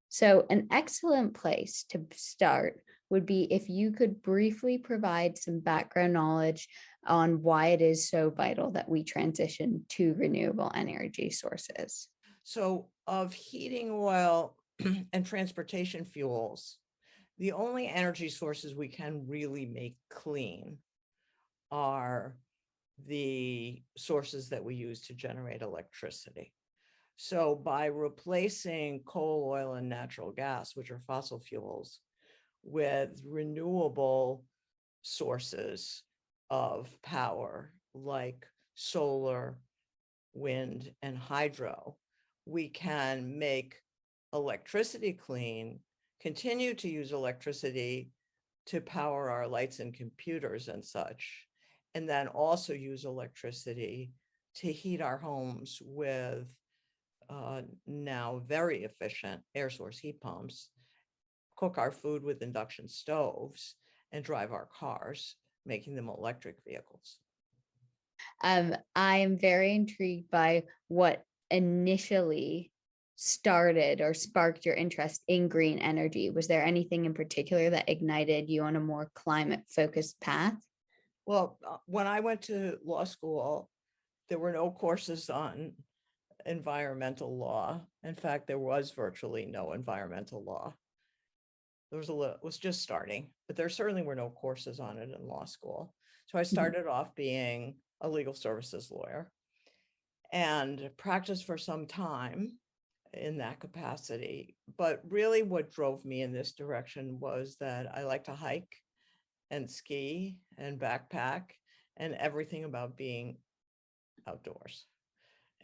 So an excellent place to start would be if you could briefly provide some background knowledge on why it is so vital that we transition to renewable energy sources. So of heating oil and transportation fuels, the only energy sources we can really make clean are the sources that we use to generate electricity. So by replacing coal, oil, and natural gas, which are fossil fuels, with renewable sources of power like solar, wind, and hydro, we can make electricity clean, continue to use electricity to power our lights and computers and such, and then also use electricity to heat our homes with now very efficient air source heat pumps, cook our food with induction stoves, and drive our cars, making them electric vehicles. I am very intrigued by what initially started or sparked your interest in green energy. Was there anything in particular that ignited you on a more climate focused path? Well, when I went to law school, there were no courses on environmental law. In fact, there was virtually no environmental law. There was it was just starting, but there certainly were no courses on it in law school. So I started off being a legal services lawyer and practiced for some time in that capacity. But really what drove me in this direction was that I like to hike and ski and backpack and everything about being outdoors.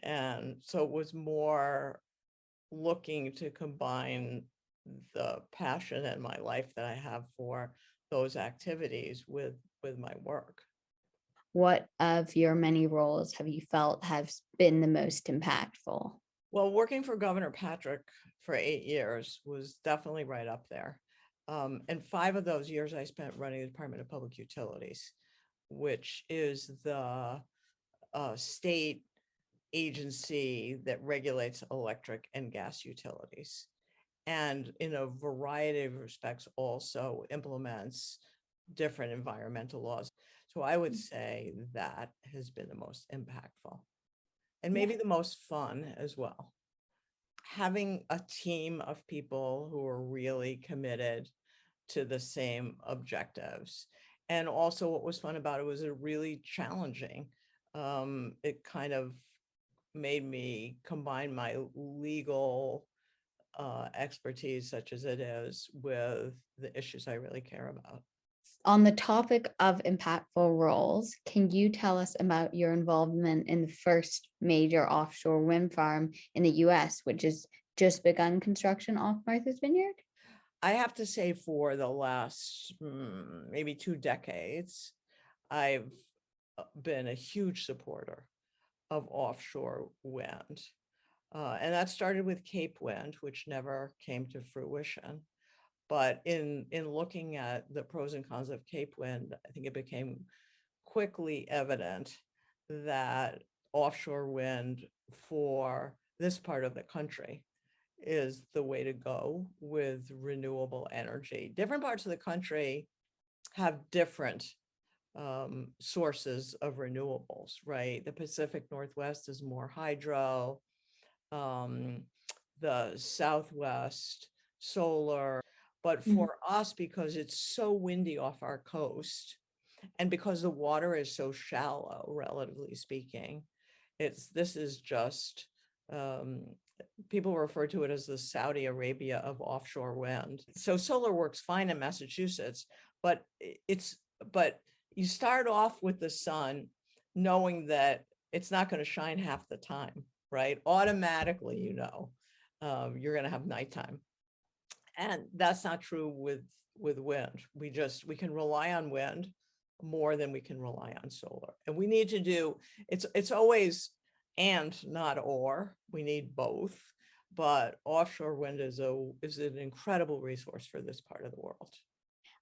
And so it was more looking to combine the passion in my life that I have for those activities with my work. What of your many roles have you felt have been the most impactful? Well, working for Governor Patrick for 8 years was definitely right up there. And 5 of those years I spent running the Department of Public Utilities, which is the state agency that regulates electric and gas utilities. And in a variety of respects also implements different environmental laws. So I would say that has been the most impactful and Yeah. maybe the most fun as well. Having a team of people who are really committed to the same objectives. And also what was fun about it was it really challenging. It kind of made me combine my legal expertise, such as it is, with the issues I really care about. On the topic of impactful roles, can you tell us about your involvement in the first major offshore wind farm in the US, which has just begun construction off Martha's Vineyard? I have to say, for the last maybe 2 decades, I've been a huge supporter of offshore wind. And that started with Cape Wind, which never came to fruition. But in looking at the pros and cons of Cape Wind, I think it became quickly evident that offshore wind for this part of the country is the way to go with renewable energy. Different parts of the country have different sources of renewables, right? The Pacific Northwest is more hydro, the Southwest solar. But Mhm. for us, because it's so windy off our coast, and because the water is so shallow, relatively speaking, this is just um, people refer to it as the Saudi Arabia of offshore wind. So solar works fine in Massachusetts, but but you start off with the sun knowing that it's not going to shine half the time, right? Automatically, you're going to have nighttime, and that's not true with wind. We can rely on wind more than we can rely on solar, and we need to do it's always and not or. We need both, but offshore wind is an incredible resource for this part of the world.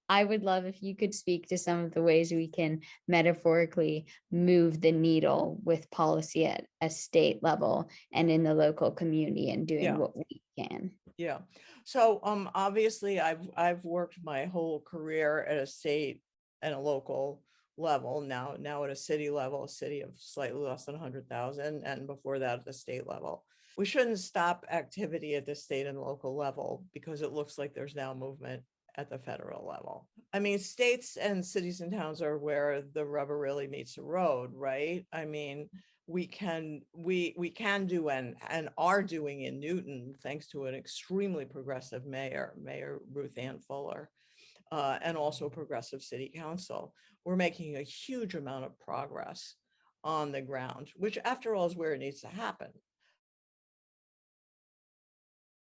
I would love if you could speak to some of the ways we can metaphorically move the needle with policy at a state level and in the local community and doing Yeah. what we can. Yeah. So obviously I've worked my whole career at a state and a local level, now at a city level, a city of slightly less than 100,000, and before that at the state level. We shouldn't stop activity at the state and local level because it looks like there's now movement at the federal level. I mean, states and cities and towns are where the rubber really meets the road, right? I mean, we can do and are doing in Newton, thanks to an extremely progressive Mayor Ruth Ann Fuller, and also progressive city council. We're making a huge amount of progress on the ground, which after all is where it needs to happen.